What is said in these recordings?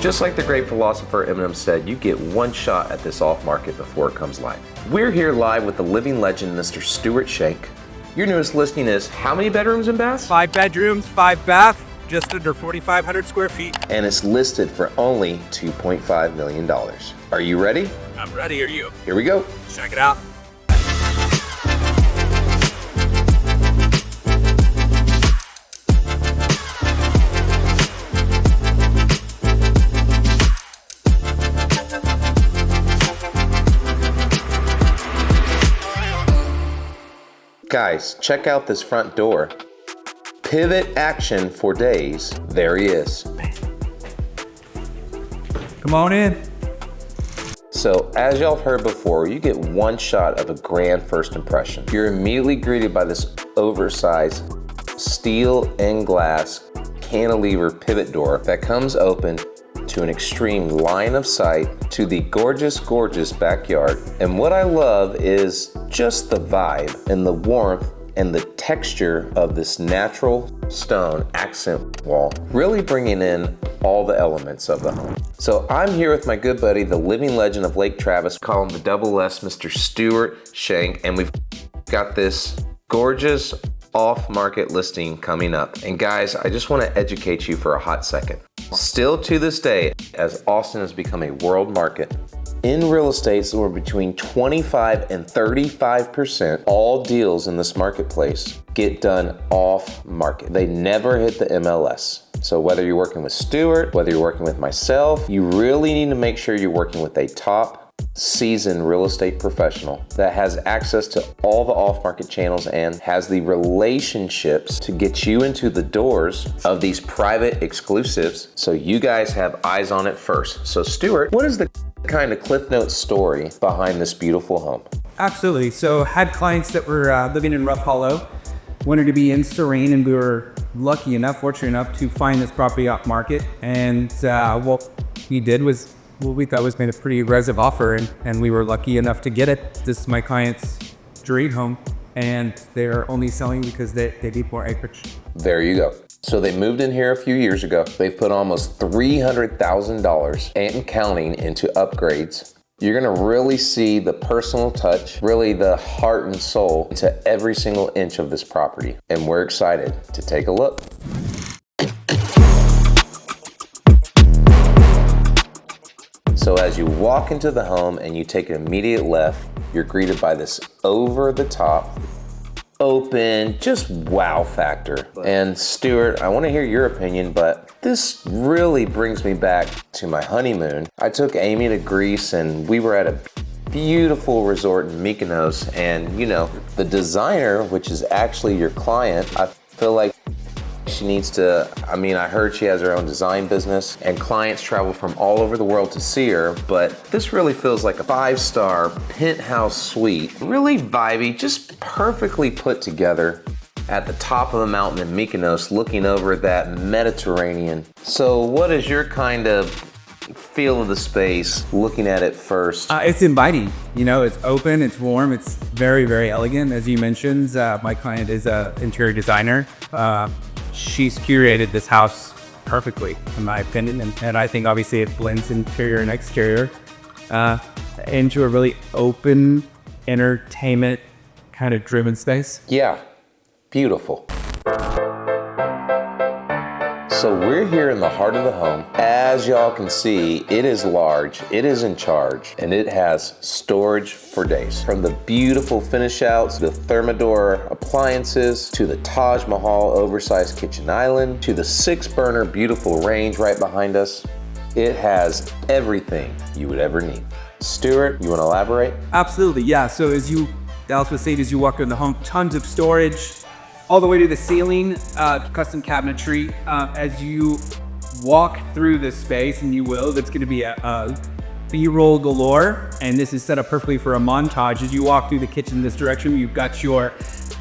Just like the great philosopher Eminem said, you get one shot at this off-market before it comes live. We're here live with the living legend, Mr. Stewart Shank. Your newest listing is how many bedrooms and baths? 5 bedrooms, 5 baths, just under 4,500 square feet. And it's listed for only $2.5 million. Are you ready? I'm ready, are you? Here we go. Check it out. Guys, check out this front door. Pivot action for days. There he is. Come on in. So, as y'all have heard before, you get one shot of a grand first impression. You're immediately greeted by this oversized steel and glass cantilever pivot door that comes open to an extreme line of sight to the gorgeous, gorgeous backyard. And what I love is just the vibe and the warmth and the texture of this natural stone accent wall, really bringing in all the elements of the home. So I'm here with my good buddy, the living legend of Lake Travis, call him the double S, Mr. Stewart Shank, and we've got this gorgeous off-market listing coming up. And guys, I just want to educate you for a hot second. Still to this day, as Austin has become a world market, in real estate, somewhere between 25 and 35% all deals in this marketplace get done off market. They never hit the MLS. So whether you're working with Stewart, whether you're working with myself, you really need to make sure you're working with a top seasoned real estate professional that has access to all the off-market channels and has the relationships to get you into the doors of these private exclusives so you guys have eyes on it first. So Stewart, what is the kind of Cliff Notes story behind this beautiful home? Absolutely. So had clients that were living in Rough Hollow, wanted to be in Serene, and we were lucky enough, fortunate enough to find this property off market. And what we did was what we thought was made a pretty aggressive offer, and we were lucky enough to get it. This is my client's dream home, and they're only selling because they need more acreage. There you go. So they moved in here a few years ago. They've put almost $300,000 and counting into upgrades. You're gonna really see the personal touch, really the heart and soul into every single inch of this property. And we're excited to take a look. So as you walk into the home and you take an immediate left, you're greeted by this over-the-top, open, just wow factor. And Stewart, I want to hear your opinion, but this really brings me back to my honeymoon. I took Amy to Greece and we were at a beautiful resort in Mykonos, and you know, the designer, which is actually your client, I feel like she needs to, I heard she has her own design business and clients travel from all over the world to see her, but this really feels like a 5-star penthouse suite. Really vibey, just perfectly put together at the top of the mountain in Mykonos, looking over that Mediterranean. So what is your kind of feel of the space, looking at it first? It's inviting, you know, it's open, it's warm, it's very, very elegant. As you mentioned, my client is an interior designer. She's curated this house perfectly, in my opinion, and I think obviously it blends interior and exterior into a really open, entertainment kind of driven space. Yeah, beautiful. So we're here in the heart of the home. As y'all can see, it is large, it is in charge, and it has storage for days. From the beautiful finish outs, the Thermador appliances, to the Taj Mahal oversized kitchen island, to the 6-burner beautiful range right behind us. It has everything you would ever need. Stewart, you want to elaborate? Absolutely, yeah. So Dallas was saying, as you walk in the home, tons of storage, all the way to the ceiling, custom cabinetry. As you walk through this space, and you will, that's gonna be a B-roll galore, and this is set up perfectly for a montage. As you walk through the kitchen this direction, you've got your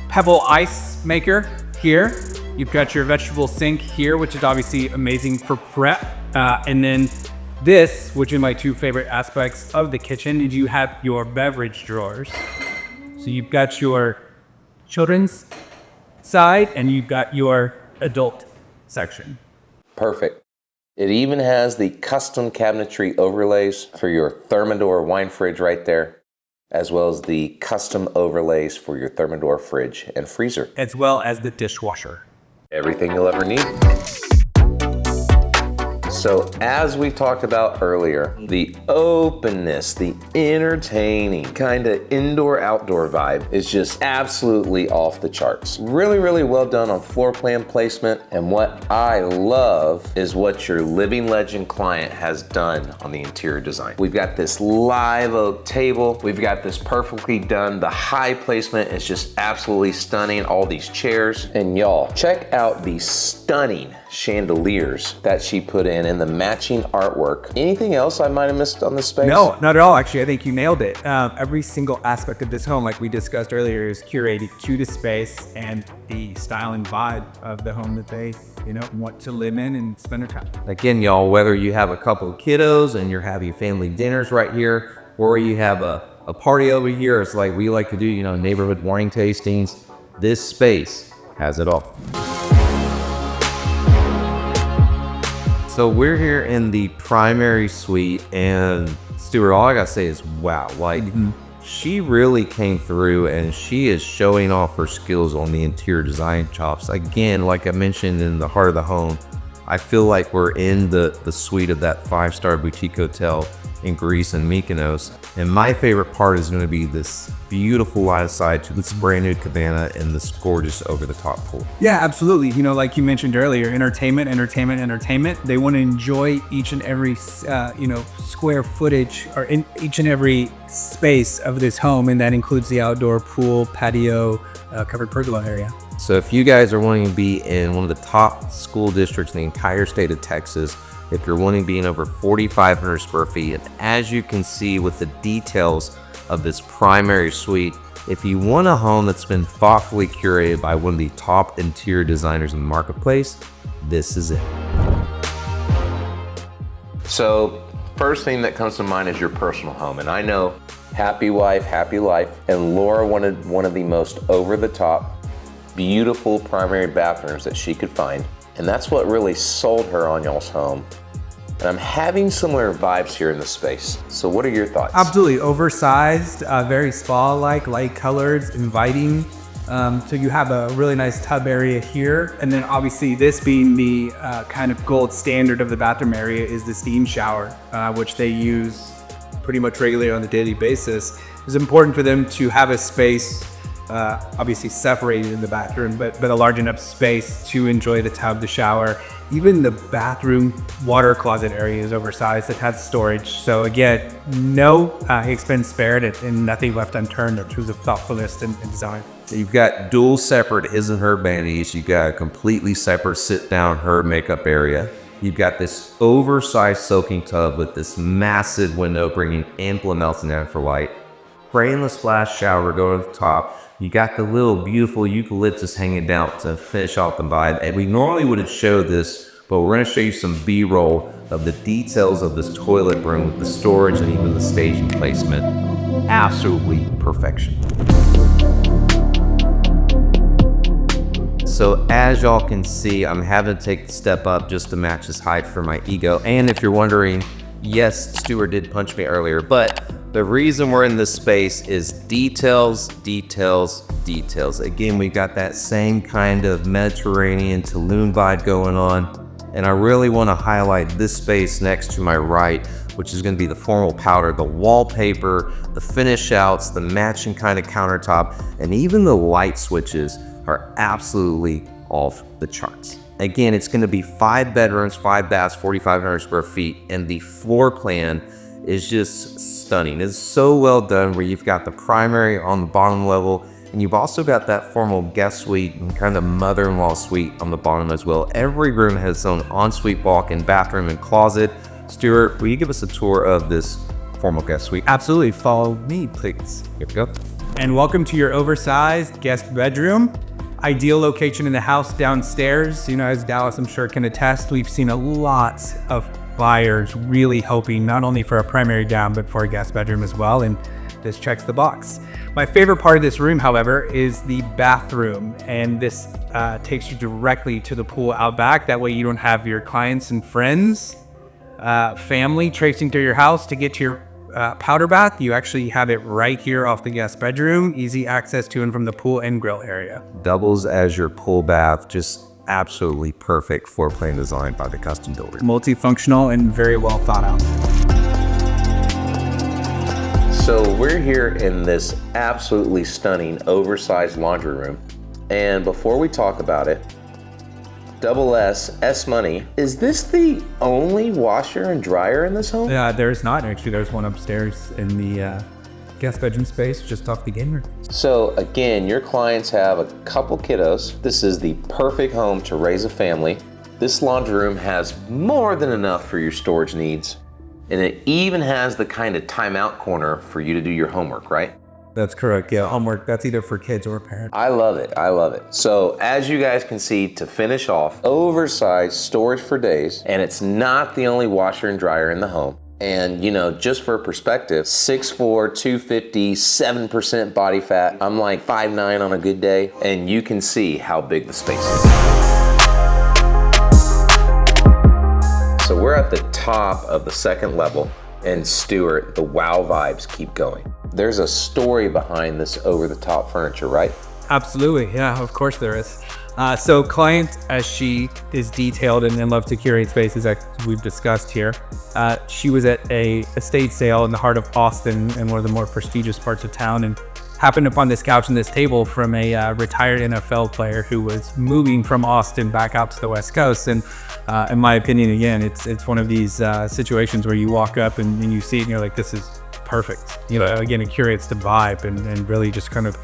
pebble ice maker here. You've got your vegetable sink here, which is obviously amazing for prep. And then this, which are my two favorite aspects of the kitchen, is you have your beverage drawers. So you've got your children's side and you've got your adult section. Perfect. It even has the custom cabinetry overlays for your Thermador wine fridge right there, as well as the custom overlays for your Thermador fridge and freezer. As well as the dishwasher. Everything you'll ever need. So as we talked about earlier, the openness, the entertaining kind of indoor-outdoor vibe is just absolutely off the charts. Really, really well done on floor plan placement. And what I love is what your living legend client has done on the interior design. We've got this live oak table. We've got this perfectly done. The high placement is just absolutely stunning. All these chairs. And y'all, check out the stunning chandeliers that she put in and the matching artwork. Anything else I might have missed on this space? No, not at all. Actually, I think you nailed it. Every single aspect of this home, like we discussed earlier, is curated to the space and the style and vibe of the home that they, want to live in and spend their time. Again, y'all, whether you have a couple of kiddos and you're having family dinners right here, or you have a party over here, it's like we like to do, neighborhood wine tastings, this space has it all. So we're here in the primary suite, and Stewart, all I gotta say is wow, she really came through and she is showing off her skills on the interior design chops. Again, like I mentioned in the heart of the home, I feel like we're in the suite of that 5-star boutique hotel in Greece and Mykonos. And my favorite part is going to be this beautiful line of sight to this brand new cabana and this gorgeous over the top pool. Yeah, absolutely. Like you mentioned earlier, entertainment. They want to enjoy each and every, square footage or in each and every space of this home. And that includes the outdoor pool, patio, covered pergola area. So if you guys are wanting to be in one of the top school districts in the entire state of Texas, if you're wanting to be in over 4,500 square feet, and as you can see with the details of this primary suite, if you want a home that's been thoughtfully curated by one of the top interior designers in the marketplace, this is it. So first thing that comes to mind is your personal home. And I know happy wife, happy life. And Laura wanted one of the most over-the-top, beautiful primary bathrooms that she could find. And that's what really sold her on y'all's home. And I'm having similar vibes here in the space. So what are your thoughts? Absolutely. Oversized, very spa-like, light colors, inviting. So you have a really nice tub area here. And then obviously this being the kind of gold standard of the bathroom area is the steam shower, which they use pretty much regularly on a daily basis. It's important for them to have a space obviously separated in the bathroom, but a large enough space to enjoy the tub, the shower. Even the bathroom water closet area is oversized. It has storage. So again, no expense spared and nothing left unturned in terms of thoughtfulness and design. You've got dual separate his and her vanities. You've got a completely separate sit down her makeup area. You've got this oversized soaking tub with this massive window bringing ample amounts of natural light. Frameless splash shower going to the top. You got the little beautiful eucalyptus hanging down to finish off the vibe. And we normally wouldn't show this, but we're going to show you some B-roll of the details of this toilet room with the storage and even the staging placement. Absolutely perfection. So as y'all can see, I'm having to take the step up just to match this height for my ego. And if you're wondering, yes, Stewart did punch me earlier, but the reason we're in this space is details, details, details. Again, we got that same kind of Mediterranean Tulum vibe going on. And I really want to highlight this space next to my right, which is going to be the formal powder, the wallpaper, the finish outs, the matching kind of countertop, and even the light switches are absolutely off the charts. Again, it's going to be 5 bedrooms, 5 baths, 4,500 square feet, and the floor plan is just stunning. It's so well done where you've got the primary on the bottom level, and you've also got that formal guest suite and kind of mother-in-law suite on the bottom as well. Every room has its own ensuite walk-in bathroom and closet. Stewart, will you give us a tour of this formal guest suite? Absolutely. Follow me, please. Here we go. And welcome to your oversized guest bedroom. Ideal location in the house downstairs. As Dallas, I'm sure, can attest, we've seen a lot of buyers really hoping not only for a primary down, but for a guest bedroom as well. And this checks the box. My favorite part of this room, however, is the bathroom, and this takes you directly to the pool out back. That way you don't have your clients and friends, family tracing through your house to get to your powder bath. You actually have it right here off the guest bedroom, easy access to and from the pool and grill area. Doubles as your pool bath, just absolutely perfect floor plan design by the custom builder. Multifunctional and very well thought out. So we're here in this absolutely stunning oversized laundry room. And before we talk about it, Double S Money, is this the only washer and dryer in this home? Yeah, there's not actually. There's one upstairs in the guest bedroom space just off the game room. So again, your clients have a couple kiddos. This is the perfect home to raise a family. This laundry room has more than enough for your storage needs. And it even has the kind of timeout corner for you to do your homework, right? That's correct. Yeah, homework. That's either for kids or parents. I love it. I love it. So as you guys can see, to finish off, oversized storage for days, and it's not the only washer and dryer in the home. And you know, just for perspective, 6'4", 250, 7% body fat. I'm like 5'9" on a good day, and you can see how big the space is. So we're at the top of the second level, and Stewart, the wow vibes keep going. There's a story behind this over-the-top furniture, right? Absolutely, yeah, of course there is. So client, as she is detailed and love to curate spaces that we've discussed here, she was at a estate sale in the heart of Austin in one of the more prestigious parts of town, and happened upon this couch and this table from a retired NFL player who was moving from Austin back out to the West Coast. And in my opinion, again, it's one of these situations where you walk up and you see it and you're like, this is perfect. You know, again, it curates the vibe and really just kind of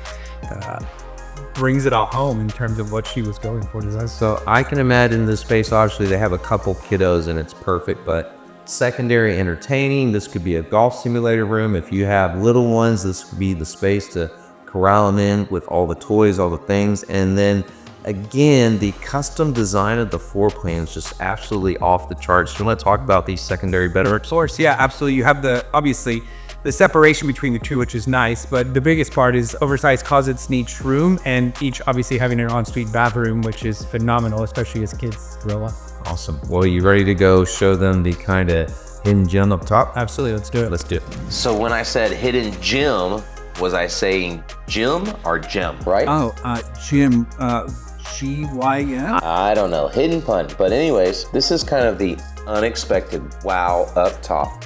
brings it all home in terms of what she was going for design. So I can imagine this space, obviously they have a couple kiddos and it's perfect, but secondary entertaining, this could be a golf simulator room. If you have little ones, this could be the space to corral them in with all the toys, all the things. And then again, the custom design of the floor plan is just absolutely off the charts. You want to talk about these secondary bedrooms? Of course, yeah, absolutely. You have obviously the separation between the two, which is nice, but the biggest part is oversized closets in each room, and each obviously having an ensuite bathroom, which is phenomenal, especially as kids grow up. Awesome. Well, you ready to go show them the kind of hidden gem up top? Absolutely, let's do it. Let's do it. So when I said hidden gem, was I saying gym or gem, right? Oh, Jim, G-Y-M? I don't know, hidden pun. But anyways, this is kind of the unexpected wow up top.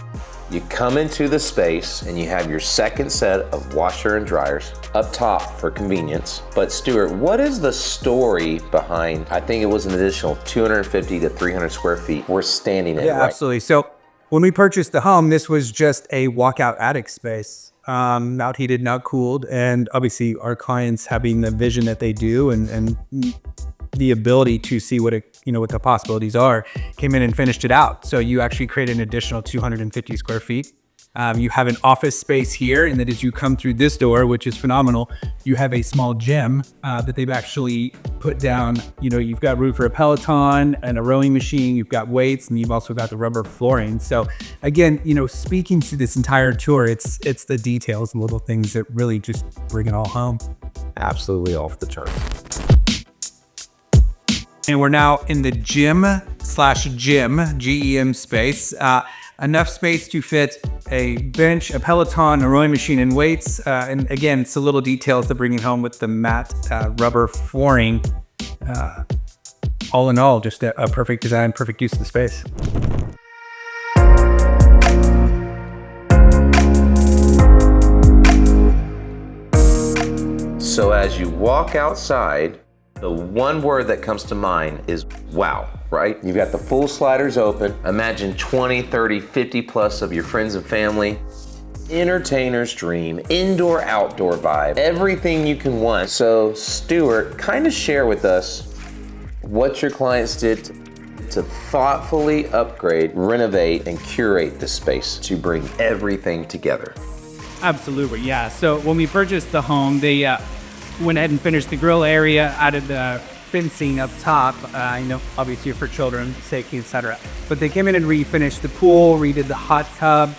You come into the space and you have your second set of washer and dryers up top for convenience. But Stewart, what is the story behind, I think it was an additional 250 to 300 square feet we're standing in, Yeah, right? absolutely. So when we purchased the home, this was just a walkout attic space, not heated, not cooled. And obviously our clients having the vision that they do and the ability to see what the possibilities are, came in and finished it out. So you actually create an additional 250 square feet. You have an office space here, and that as you come through this door, which is phenomenal, you have a small gym that they've actually put down. You know, you've got room for a Peloton and a rowing machine, you've got weights, and you've also got the rubber flooring. So again, speaking to this entire tour, it's the details and little things that really just bring it all home. Absolutely off the chart. And we're now in the gym/gym, GEM space. Enough space to fit a bench, a Peloton, a rowing machine, and weights. And again, it's the little details that bring it home with the matte rubber flooring. All in all, just a perfect design, perfect use of the space. So as you walk outside, the one word that comes to mind is wow, right? You've got the full sliders open. Imagine 20, 30, 50 plus of your friends and family. Entertainer's dream, indoor, outdoor vibe, everything you can want. So Stewart, kind of share with us what your clients did to thoughtfully upgrade, renovate, and curate the space to bring everything together. Absolutely, yeah. So when we purchased the home, they went ahead and finished the grill area, added the fencing up top, obviously for children's safety, etc. But they came in and refinished the pool, redid the hot tub,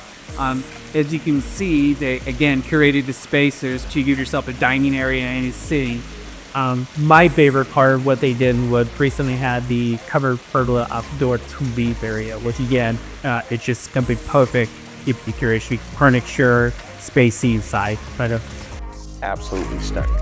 As you can see, they again curated the spaces to give yourself a dining area and a sitting. My favorite part of what they did was recently had the covered pergola outdoor to-leave area, which again, it's just gonna be perfect if you curate furniture, spacey inside. Absolutely stunning.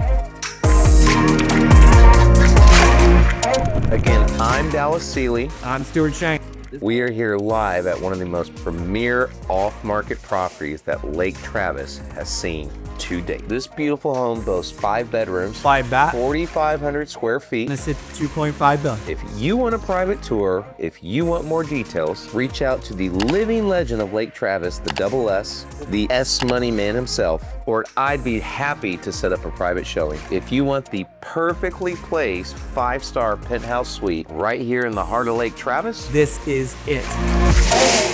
Again, I'm Dallas Seely. I'm Stewart Shank. We are here live at one of the most premier off-market properties that Lake Travis has seen to date. This beautiful home boasts 5 bedrooms, 5 bath, 4,500 square feet. and it's at 2.5 million. If you want a private tour, if you want more details, reach out to the living legend of Lake Travis, the Double S, the S Money Man himself, or I'd be happy to set up a private showing. If you want the perfectly placed 5-star penthouse suite right here in the heart of Lake Travis, This is it.